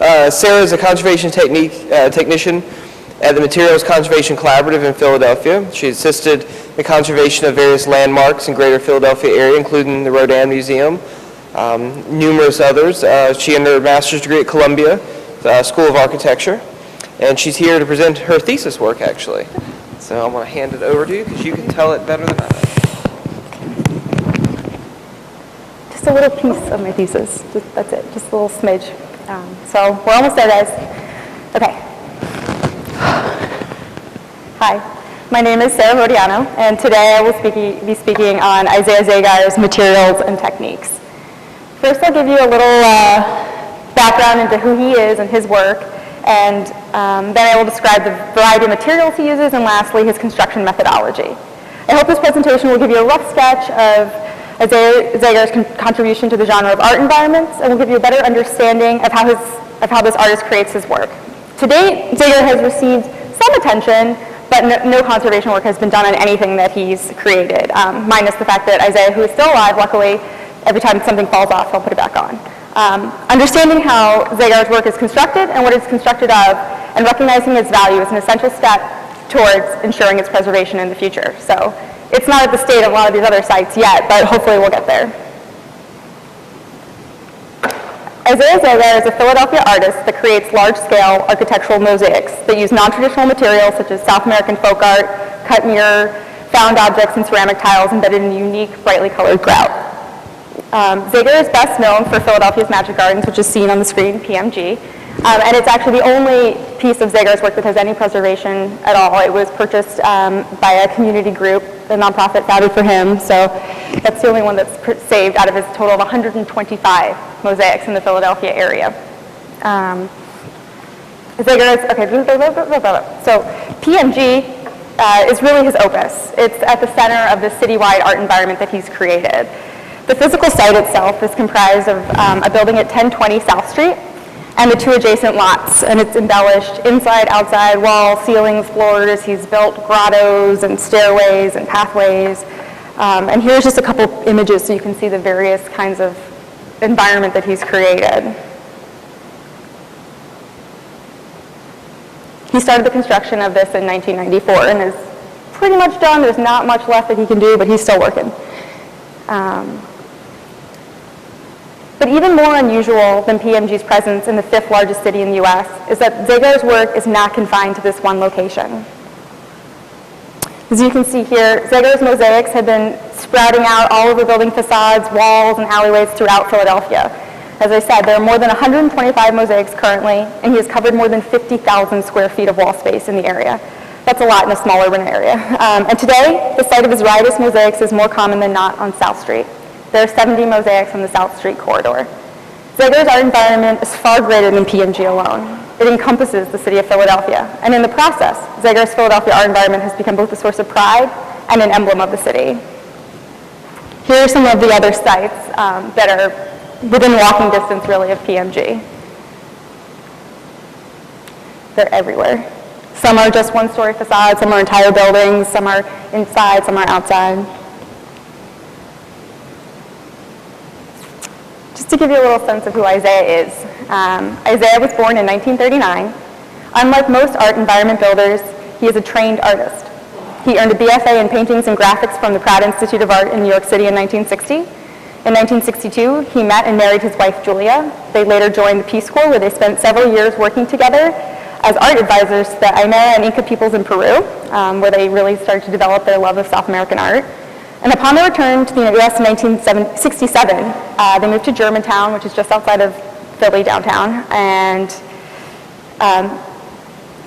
Sarah is a conservation technician at the Materials Conservation Collaborative in Philadelphia. She assisted the conservation of various landmarks in greater Philadelphia area, including the Rodin Museum, numerous others. She earned her master's degree at Columbia School of Architecture, and she's here to present her thesis work, actually. So I'm going to hand it over to you because you can tell it better than I. Just a little piece of my thesis. That's it, just a little smidge. So we're almost there, guys. Okay. Hi, my name is Sarah Rodiano, and today I will be speaking on Isaiah Zagar's materials and techniques. First, I'll give you a little background into who he is and his work, and then I will describe the variety of materials he uses, and lastly, his construction methodology. I hope this presentation will give you a rough sketch of Isaiah Zagar's contribution to the genre of art environments, and will give you a better understanding of how this artist creates his work. To date, Zagar has received some attention, but no conservation work has been done on anything that he's created, minus the fact that Isaiah, who is still alive, luckily, every time something falls off, he'll put it back on. Understanding how Zagar's work is constructed and what it's constructed of, and recognizing its value is an essential step towards ensuring its preservation in the future. So it's not at the state of a lot of these other sites yet, but hopefully we'll get there. Isaiah Zagar is a Philadelphia artist that creates large-scale architectural mosaics that use non-traditional materials such as South American folk art, cut mirror, found objects, and ceramic tiles embedded in a unique, brightly colored grout. Zagar is best known for Philadelphia's Magic Gardens, which is seen on the screen, PMG. And it's actually the only piece of Zagar's work that has any preservation at all. It was purchased by a community group, a nonprofit founded for him. So that's the only one that's saved out of his total of 125 mosaics in the Philadelphia area. Zagar is, okay, so PMG is really his opus. It's at the center of the citywide art environment that he's created. The physical site itself is comprised of a building at 1020 South Street and the two adjacent lots, and it's embellished inside, outside, walls, ceilings, floors. He's built grottos and stairways and pathways. And here's just a couple images so you can see the various kinds of environment that he's created. He started the construction of this in 1994 and is pretty much done. There's not much left that he can do, but he's still working. But even more unusual than PMG's presence in the 5th largest city in the US is that Zagar's work is not confined to this one location. As you can see here, Zagar's mosaics have been sprouting out all over building facades, walls, and alleyways throughout Philadelphia. As I said, there are more than 125 mosaics currently, and he has covered more than 50,000 square feet of wall space in the area. That's a lot in a small urban area. And today, the site of his riotous mosaics is more common than not on South Street. There are 70 mosaics on the South Street corridor. Zagar's art environment is far greater than PMG alone. It encompasses the city of Philadelphia. And in the process, Zagar's Philadelphia art environment has become both a source of pride and an emblem of the city. Here are some of the other sites that are within walking distance, really, of PMG. They're everywhere. Some are just one-story facades, some are entire buildings, some are inside, some are outside. Just to give you a little sense of who Isaiah is. Isaiah was born in 1939. Unlike most art environment builders, he is a trained artist. He earned a BFA in paintings and graphics from the Pratt Institute of Art in New York City in 1960. In 1962, he met and married his wife, Julia. They later joined the Peace Corps, where they spent several years working together as art advisors to the Aymara and Inca peoples in Peru, where they really started to develop their love of South American art. And upon their return to the U.S. in 1967, they moved to Germantown, which is just outside of Philly downtown, and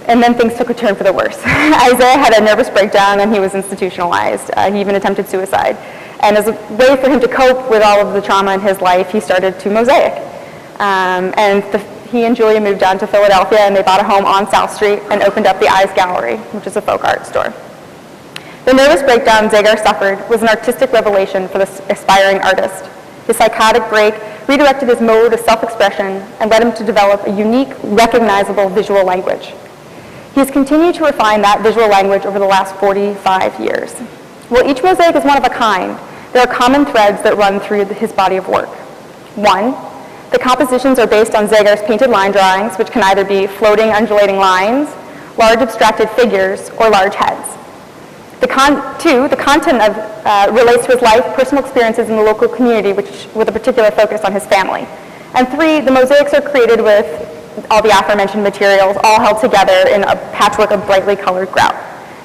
then things took a turn for the worse. Isaiah had a nervous breakdown and he was institutionalized. He even attempted suicide. And as a way for him to cope with all of the trauma in his life, he started to mosaic. He and Julia moved down to Philadelphia, and they bought a home on South Street and opened up the Eyes Gallery, which is a folk art store. The nervous breakdown Zagar suffered was an artistic revelation for this aspiring artist. His psychotic break redirected his mode of self-expression and led him to develop a unique, recognizable visual language. He has continued to refine that visual language over the last 45 years. While each mosaic is one of a kind, there are common threads that run through his body of work. One, The compositions are based on Zagar's painted line drawings, which can either be floating, undulating lines, large abstracted figures, or large heads. The content relates to his life, personal experiences in the local community, with a particular focus on his family. And 3, the mosaics are created with all the aforementioned materials, all held together in a patchwork of brightly colored grout.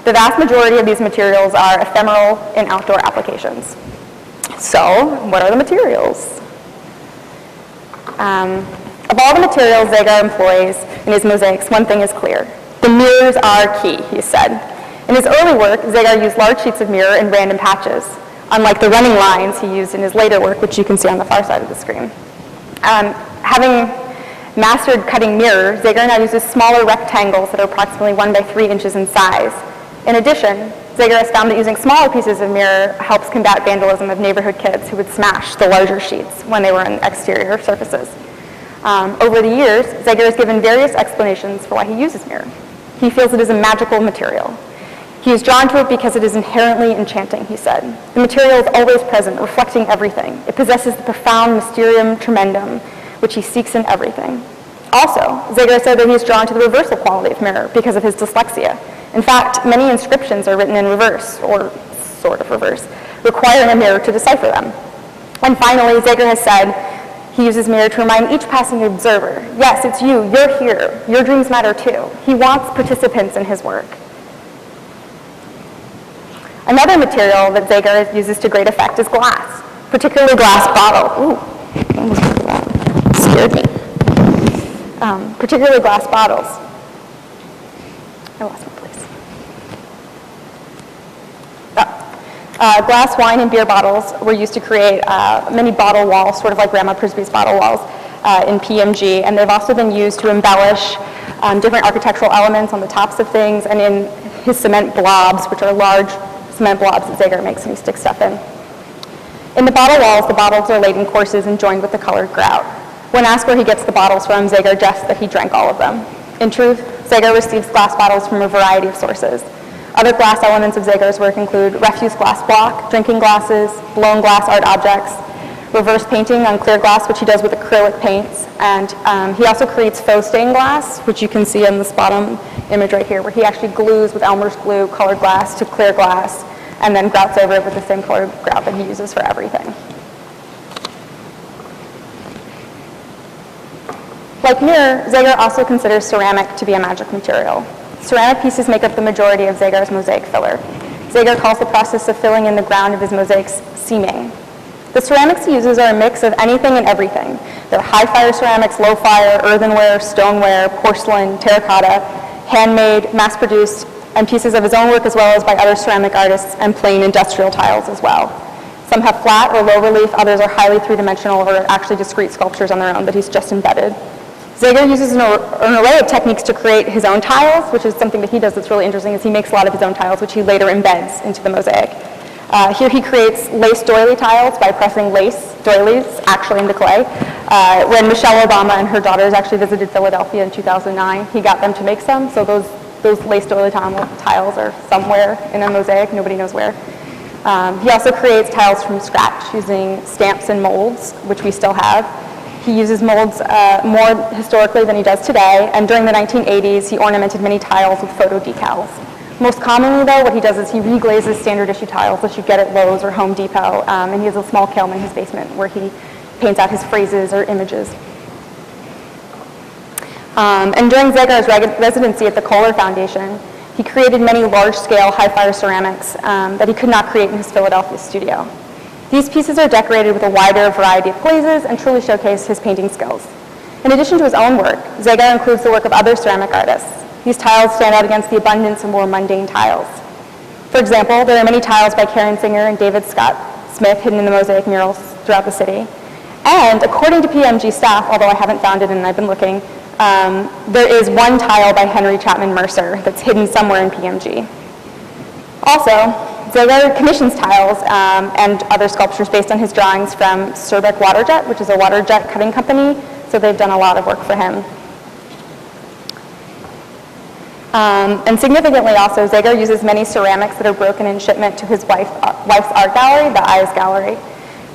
The vast majority of these materials are ephemeral in outdoor applications. So, what are the materials? Of all the materials Zagar employs in his mosaics, one thing is clear. The mirrors are key, he said. In his early work, Zagar used large sheets of mirror in random patches, unlike the running lines he used in his later work, which you can see on the far side of the screen. Having mastered cutting mirror, Zagar now uses smaller rectangles that are approximately 1 by 3 inches in size. In addition, Zagar has found that using smaller pieces of mirror helps combat vandalism of neighborhood kids who would smash the larger sheets when they were on exterior surfaces. Over the years, Zagar has given various explanations for why he uses mirror. He feels it is a magical material. He is drawn to it because it is inherently enchanting, he said. The material is always present, reflecting everything. It possesses the profound mysterium tremendum, which he seeks in everything. Also, Zagar said that he is drawn to the reversal quality of mirror because of his dyslexia. In fact, many inscriptions are written in reverse, or sort of reverse, requiring a mirror to decipher them. And finally, Zagar has said he uses mirror to remind each passing observer, yes, it's you, you're here, your dreams matter too. He wants participants in his work. Another material that Zagar uses to great effect is glass, particularly glass bottle. Ooh, almost scared me. Particularly glass bottles. I lost my place. Glass, wine, and beer bottles were used to create many bottle walls, sort of like Grandma Prisby's bottle walls in PMG, and they've also been used to embellish different architectural elements on the tops of things and in his cement blobs, which are large cement blobs that Zagar makes and he sticks stuff in. In the bottle walls, the bottles are laid in courses and joined with the colored grout. When asked where he gets the bottles from, Zagar jests that he drank all of them. In truth, Zagar receives glass bottles from a variety of sources. Other glass elements of Zagar's work include refuse glass block, drinking glasses, blown glass art objects, reverse painting on clear glass, which he does with acrylic paints, and he also creates faux stained glass, which you can see in this bottom image right here, where he actually glues with Elmer's glue colored glass to clear glass, and then grouts over it with the same colored grout that he uses for everything. Like mirror, Zagar also considers ceramic to be a magic material. Ceramic pieces make up the majority of Zagar's mosaic filler. Zagar calls the process of filling in the ground of his mosaics seaming. The ceramics he uses are a mix of anything and everything. They're high-fire ceramics, low-fire, earthenware, stoneware, porcelain, terracotta, handmade, mass-produced, and pieces of his own work as well as by other ceramic artists, and plain industrial tiles as well. Some have flat or low relief, others are highly three-dimensional or actually discrete sculptures on their own that he's just embedded. Zagar uses an array of techniques to create his own tiles, which is something that he does that's really interesting, is he makes a lot of his own tiles, which he later embeds into the mosaic. Here he creates lace doily tiles by pressing lace doilies actually into clay. When Michelle Obama and her daughters actually visited Philadelphia in 2009, he got them to make some, so those lace doily tiles are somewhere in a mosaic, nobody knows where. He also creates tiles from scratch using stamps and molds, which we still have. He uses molds more historically than he does today, and during the 1980s, he ornamented many tiles with photo decals. Most commonly, though, what he does is he reglazes standard issue tiles that you get at Lowe's or Home Depot, and he has a small kiln in his basement where he paints out his phrases or images. And during Zagar's residency at the Kohler Foundation, he created many large-scale, high-fire ceramics that he could not create in his Philadelphia studio. These pieces are decorated with a wider variety of glazes and truly showcase his painting skills. In addition to his own work, Zagar includes the work of other ceramic artists. These tiles stand out against the abundance of more mundane tiles. For example, there are many tiles by Karen Singer and David Scott Smith hidden in the mosaic murals throughout the city. And according to PMG staff, although I haven't found it and I've been looking, there is one tile by Henry Chapman Mercer that's hidden somewhere in PMG. Also, Zagar commissions tiles and other sculptures based on his drawings from Surbeck Waterjet, which is a water jet cutting company, so they've done a lot of work for him. And significantly also, Zagar uses many ceramics that are broken in shipment to his wife's art gallery, the Eyes Gallery.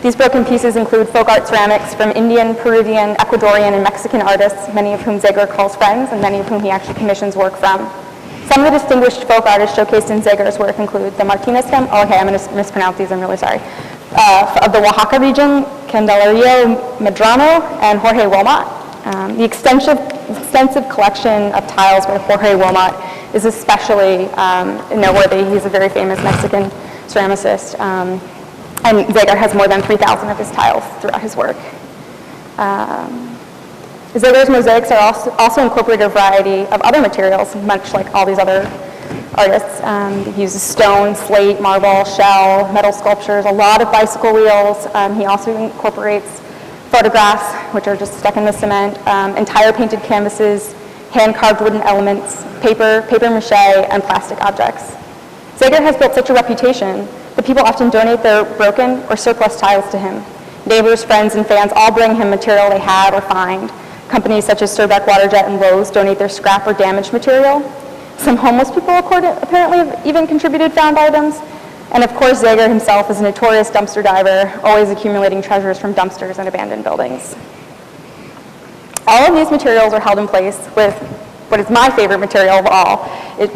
These broken pieces include folk art ceramics from Indian, Peruvian, Ecuadorian, and Mexican artists, many of whom Zagar calls friends, and many of whom he actually commissions work from. Some of the distinguished folk artists showcased in Zagar's work include the Martinez family, oh, okay, I'm going to mispronounce these, I'm really sorry, of the Oaxaca region, Candelario Medrano, and Jorge Wilmot. The extensive collection of tiles by Jorge Wilmot is especially noteworthy. He's a very famous Mexican ceramicist. And Zagar has more than 3,000 of his tiles throughout his work. Zagar's mosaics are also incorporated a variety of other materials, much like all these other artists. He uses stone, slate, marble, shell, metal sculptures, a lot of bicycle wheels. He also incorporates photographs, which are just stuck in the cement, entire painted canvases, hand-carved wooden elements, paper mache, and plastic objects. Zagar has built such a reputation that people often donate their broken or surplus tiles to him. Neighbors, friends, and fans all bring him material they have or find. Companies such as Surbeck Waterjet and Lowe's donate their scrap or damaged material. Some homeless people apparently have even contributed found items. And of course, Zagar himself is a notorious dumpster diver, always accumulating treasures from dumpsters and abandoned buildings. All of these materials are held in place with what is my favorite material of all,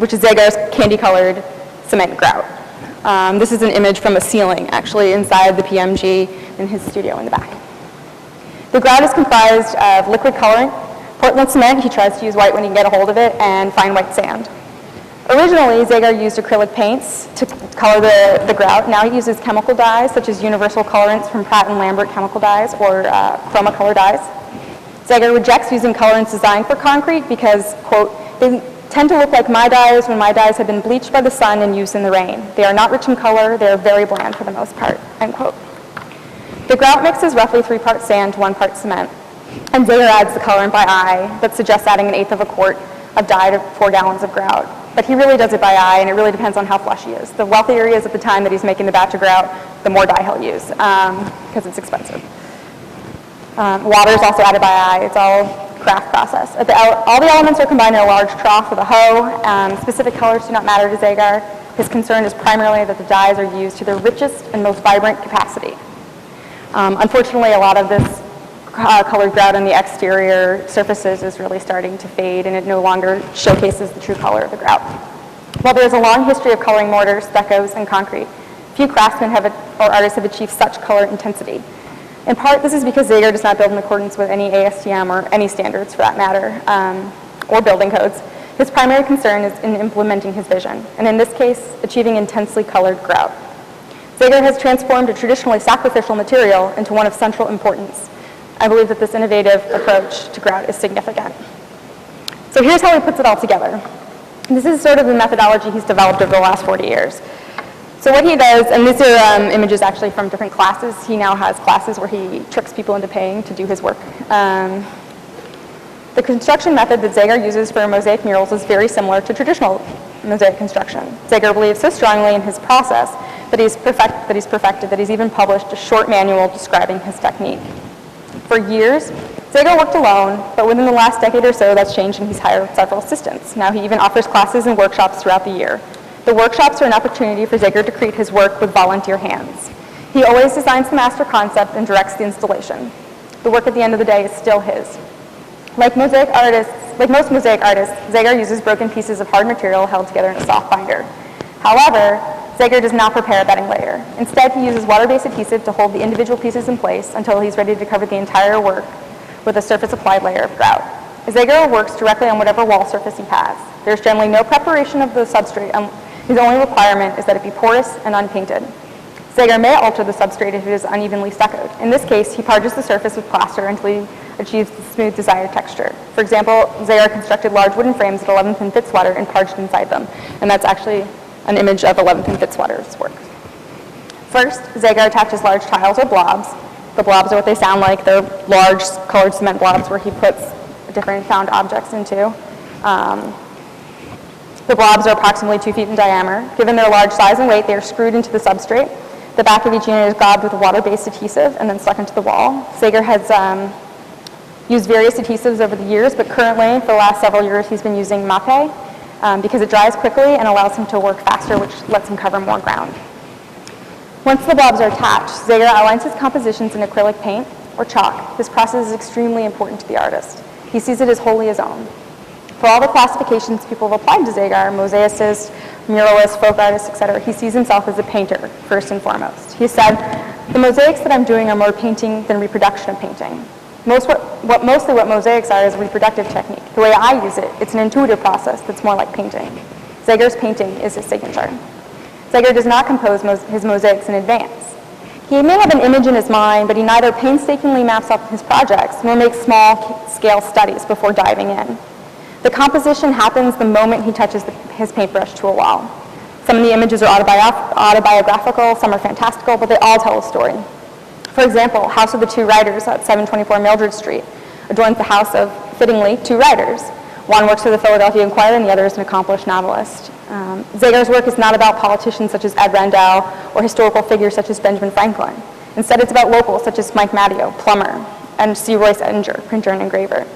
which is Zagar's candy-colored cement grout. This is an image from a ceiling, actually, inside the PMG in his studio in the back. The grout is comprised of liquid colorant, Portland cement, he tries to use white when he can get a hold of it, and fine white sand. Originally, Zagar used acrylic paints to color the grout. Now he uses chemical dyes, such as universal colorants from Pratt & Lambert chemical dyes or chroma color dyes. Zagar rejects using colorants designed for concrete because, quote, they tend to look like my dyes when my dyes have been bleached by the sun and used in the rain. They are not rich in color, they are very bland for the most part, end quote. The grout mix is roughly 3 parts sand to 1 part cement, and Zagar adds the colorant by eye that suggests adding 1/8 of a quart of dye to 4 gallons of grout. But he really does it by eye, and it really depends on how flush he is. The wealthier he is at the time that he's making the batch of grout, the more dye he'll use, because it's expensive. Water is also added by eye. It's all craft process. All the elements are combined in a large trough with a hoe. Specific colors do not matter to Zagar. His concern is primarily that the dyes are used to their richest and most vibrant capacity. Unfortunately, a lot of this colored grout on the exterior surfaces is really starting to fade, and it no longer showcases the true color of the grout. While there is a long history of coloring mortars, stuccos, and concrete, few craftsmen or artists have achieved such color intensity. In part, this is because Zagar does not build in accordance with any ASTM or any standards for that matter, or building codes. His primary concern is in implementing his vision, and in this case, achieving intensely colored grout. Zagar has transformed a traditionally sacrificial material into one of central importance. I believe that this innovative approach to grout is significant. So here's how he puts it all together. This is sort of the methodology he's developed over the last 40 years. So what he does, and these are images actually from different classes. He now has classes where he tricks people into paying to do his work. The construction method that Zagar uses for mosaic murals is very similar to traditional mosaic construction. Zagar believes so strongly in his process that he's perfected, that he's even published a short manual describing his technique. For years, Zagar worked alone, but within the last decade or so, that's changed and he's hired several assistants. Now he even offers classes and workshops throughout the year. The workshops are an opportunity for Zagar to create his work with volunteer hands. He always designs the master concept and directs the installation. The work at the end of the day is still his. Like most mosaic artists, Zagar uses broken pieces of hard material held together in a soft binder. However, Zagar does not prepare a bedding layer. Instead, he uses water-based adhesive to hold the individual pieces in place until he's ready to cover the entire work with a surface-applied layer of grout. Zagar works directly on whatever wall surface he has. There's generally no preparation of the substrate. His only requirement is that it be porous and unpainted. Zagar may alter the substrate if it is unevenly stuccoed. In this case, he parges the surface with plaster until he achieves the smooth desired texture. For example, Zagar constructed large wooden frames at 11-pin Fitzwater and parged inside them. And that's actually an image of 11-pin Fitzwater's work. First, Zagar attaches large tiles or blobs. The blobs are what they sound like. They're large colored cement blobs where he puts different found objects into. The blobs are approximately 2 feet in diameter. Given their large size and weight, they are screwed into the substrate. The back of each unit is gobbed with a water-based adhesive and then stuck into the wall. Zagar has used various adhesives over the years, but currently, for the last several years, he's been using mape because it dries quickly and allows him to work faster, which lets him cover more ground. Once the blobs are attached, Zagar outlines his compositions in acrylic paint or chalk. This process is extremely important to the artist. He sees it as wholly his own. For all the classifications people have applied to Zagar, mosaicist, muralist, folk artist, etc., he sees himself as a painter, first and foremost. He said, "The mosaics that I'm doing are more painting than reproduction of painting. Mostly what mosaics are is a reproductive technique. The way I use it, it's an intuitive process that's more like painting. Zagar's painting is his signature." Zagar does not compose his mosaics in advance. He may have an image in his mind, but he neither painstakingly maps out his projects nor makes small-scale studies before diving in. The composition happens the moment he touches his paintbrush to a wall. Some of the images are autobiographical, some are fantastical, but they all tell a story. For example, House of the Two Writers at 724 Mildred Street adorns the house of, fittingly, two writers. One works for the Philadelphia Inquirer and the other is an accomplished novelist. Zagar's work is not about politicians such as Ed Rendell or historical figures such as Benjamin Franklin. Instead, it's about locals such as Mike Matteo, plumber, and C. Royce Edinger, printer and engraver.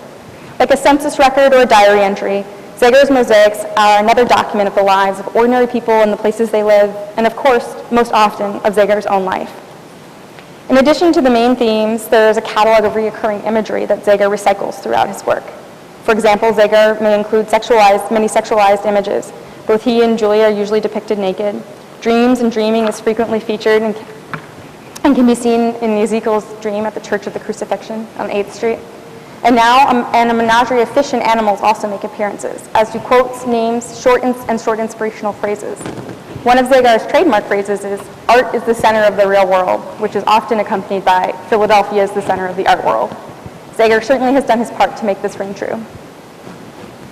Like a census record or a diary entry, Zagar's mosaics are another document of the lives of ordinary people and the places they live, and of course, most often, of Zagar's own life. In addition to the main themes, there is a catalog of recurring imagery that Zagar recycles throughout his work. For example, Zagar may include many sexualized images. Both he and Julia are usually depicted naked. Dreams and dreaming is frequently featured and can be seen in Ezekiel's dream at the Church of the Crucifixion on 8th Street. And now, a menagerie of fish and animals also make appearances, as do quotes, names, short inspirational phrases. One of Zagar's trademark phrases is, "Art is the center of the real world," which is often accompanied by, "Philadelphia is the center of the art world." Zagar certainly has done his part to make this ring true.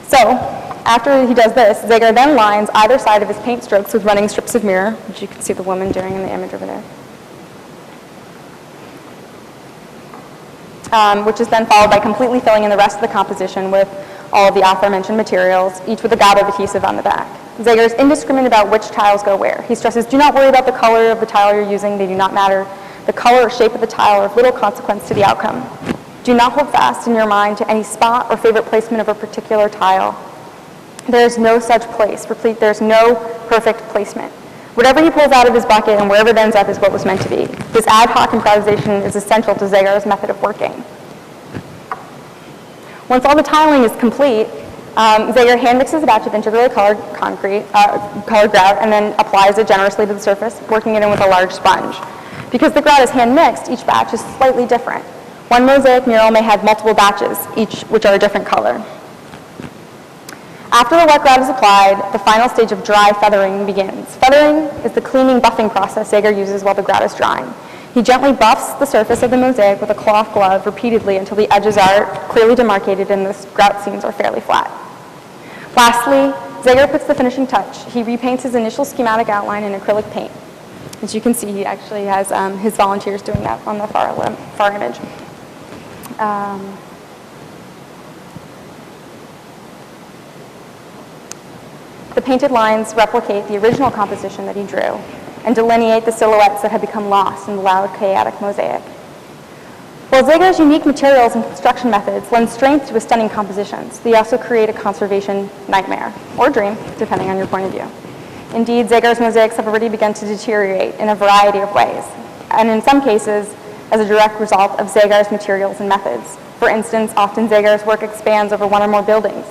So, after he does this, Zagar then lines either side of his paint strokes with running strips of mirror, which you can see the woman doing in the image over there. Which is then followed by completely filling in the rest of the composition with all of the aforementioned materials, each with a gob of adhesive on the back. Zagar is indiscriminate about which tiles go where. He stresses, do not worry about the color of the tile you're using, they do not matter. The color or shape of the tile are of little consequence to the outcome. Do not hold fast in your mind to any spot or favorite placement of a particular tile. There is no such place, there's no perfect placement. Whatever he pulls out of his bucket and wherever it ends up is what was meant to be. This ad hoc improvisation is essential to Zagar's method of working. Once all the tiling is complete, Zagar hand mixes a batch of integrally colored colored grout and then applies it generously to the surface, working it in with a large sponge. Because the grout is hand mixed, each batch is slightly different. One mosaic mural may have multiple batches, each which are a different color. After the wet grout is applied, the final stage of dry feathering begins. Feathering is the cleaning buffing process Zagar uses while the grout is drying. He gently buffs the surface of the mosaic with a cloth glove repeatedly until the edges are clearly demarcated and the grout seams are fairly flat. Lastly, Zagar puts the finishing touch. He repaints his initial schematic outline in acrylic paint. As you can see, he actually has his volunteers doing that on the far image. The painted lines replicate the original composition that he drew and delineate the silhouettes that had become lost in the loud, chaotic mosaic. While Zagar's unique materials and construction methods lend strength to his stunning compositions, they also create a conservation nightmare, or dream, depending on your point of view. Indeed, Zagar's mosaics have already begun to deteriorate in a variety of ways, and in some cases, as a direct result of Zagar's materials and methods. For instance, often Zagar's work expands over one or more buildings,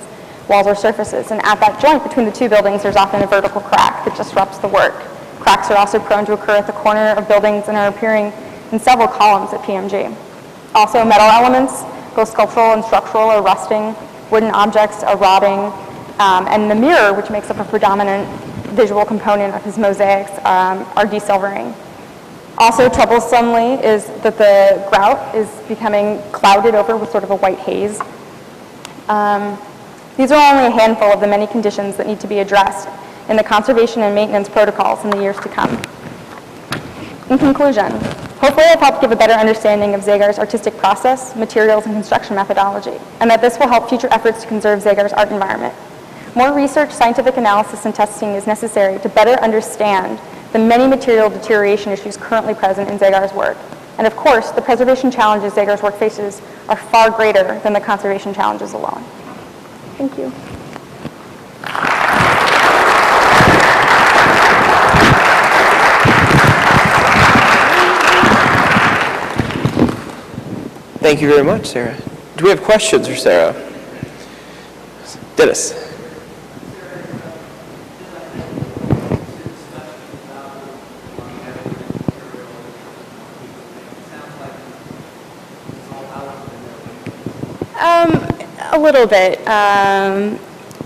walls or surfaces, and at that joint between the two buildings, there's often a vertical crack that disrupts the work. Cracks are also prone to occur at the corner of buildings and are appearing in several columns at PMG. Also, metal elements, both sculptural and structural, are rusting, wooden objects are rotting, and the mirror, which makes up a predominant visual component of his mosaics, are desilvering. Also, troublesomely is that the grout is becoming clouded over with sort of a white haze. These are only a handful of the many conditions that need to be addressed in the conservation and maintenance protocols in the years to come. In conclusion, hopefully I've helped give a better understanding of Zagar's artistic process, materials, and construction methodology, and that this will help future efforts to conserve Zagar's art environment. More research, scientific analysis, and testing is necessary to better understand the many material deterioration issues currently present in Zagar's work. And of course, the preservation challenges Zagar's work faces are far greater than the conservation challenges alone. Thank you. Thank you very much, Sarah. Do we have questions for Sarah? Dennis. A little bit.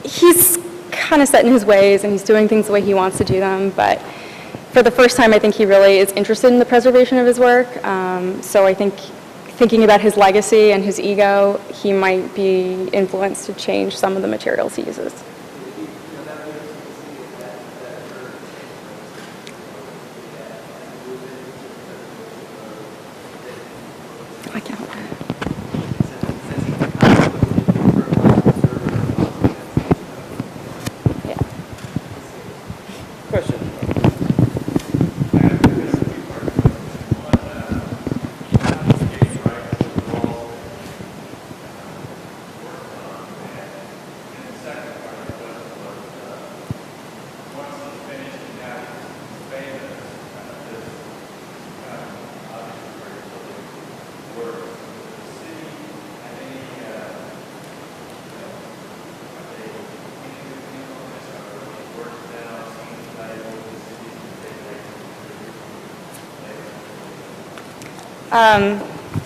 He's kind of set in his ways and he's doing things the way he wants to do them, but for the first time I think he really is interested in the preservation of his work. So I think thinking about his legacy and his ego, he might be influenced to change some of the materials he uses. I can't. Question.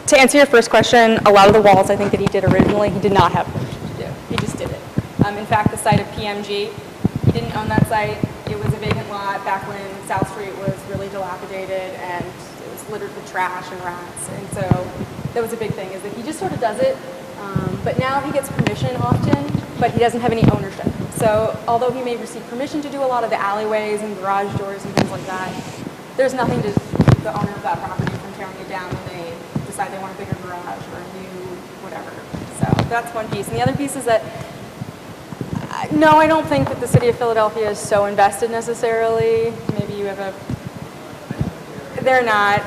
To answer your first question, a lot of the walls I think that he did originally, he did not have permission to do. He just did it. In fact, the site of PMG, he didn't own that site. It was a vacant lot back when South Street was really dilapidated and it was littered with trash and rats. And so that was a big thing, is that he just sort of does it. But now he gets permission often, but he doesn't have any ownership. So although he may receive permission to do a lot of the alleyways and garage doors and things like that, there's nothing to keep the owner of that property from tearing it down when they decide they want a bigger garage or a new whatever. So that's one piece. And the other piece is that, no, I don't think that the city of Philadelphia is so invested necessarily. Maybe you have a... They're not.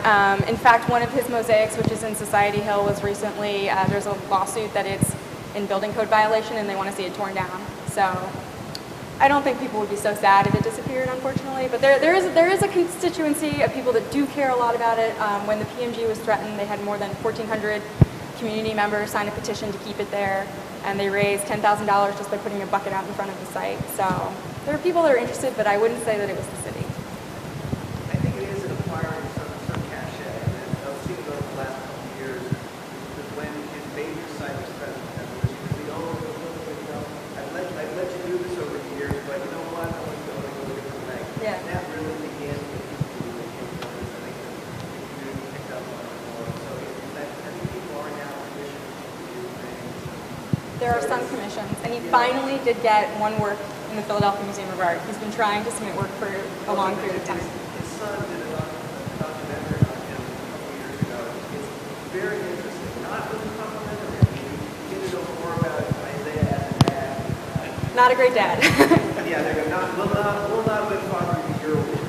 In fact, one of his mosaics, which is in Society Hill, was recently, there's a lawsuit that it's in building code violation and they want to see it torn down. So I don't think people would be so sad if it disappeared, unfortunately. But there is a constituency of people that do care a lot about it. When the PMG was threatened, they had more than 1,400 community members sign a petition to keep it there. And they raised $10,000 just by putting a bucket out in front of the site. So there are people that are interested, but I wouldn't say that it was the city. I think it is acquiring some cachet. And I've seen it over the last couple of years. Because when his major site was present, I've let you do this over the years, but you know what? I want to go a different way. Yeah. And that really began with people who came from this. I think the community picked up on it more. So I think people are now commissioned to do things. There are some commissions, and he finally did get one work in the Philadelphia Museum of Art. He's been trying to submit work for a long period of time. His son did a documentary on him a couple years ago. It's very interesting. Not really complimentary. You get to know more about Isaiah as a dad. Not a great dad. Yeah, they're will not have been father of the year award.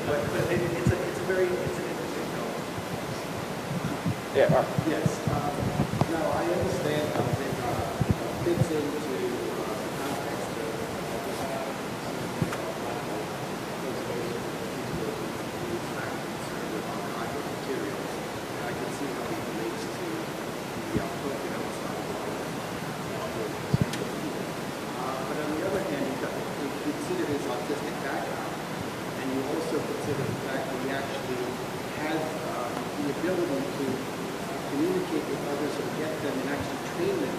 But it's a very interesting film. Yeah. Yes. No, I understand how it fits into the context of materials. I can see how it relates to the output outside of but on the other hand, you consider his autistic background, and you also consider the fact that he actually has the ability to communicate with others and get them and actually train them.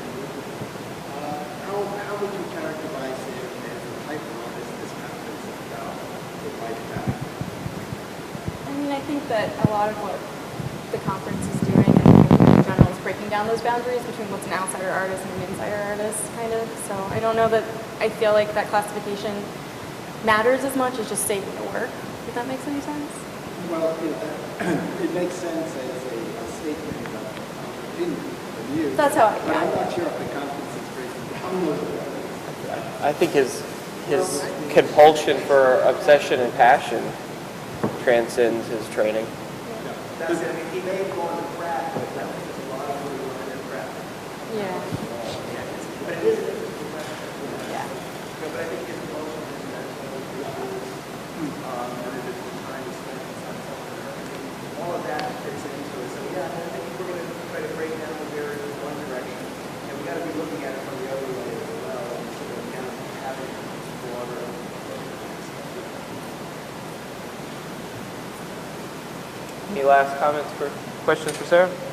How would you characterize him as a type of artist this conference is about the life path? I mean, I think that a lot of what the conference is doing in general is breaking down those boundaries between what's an outsider artist and an insider artist, kind of. So I don't know that I feel like that classification matters as much as just stating the work, if that makes any sense. Well, it makes sense as a statement of opinion of you. That's how I But I'm not sure if the conference is breaking down those boundaries. I think his compulsion for obsession and passion transcends his training. That's it. I mean, he may have gone to craft, but that was just a lot of really learning in craft. Yeah. But it is an interesting question. Yeah. But I think his emotion is that the time he spent on something. All of that fits into it. So yeah, I think we're going to try to break down Any last comments questions for Sarah?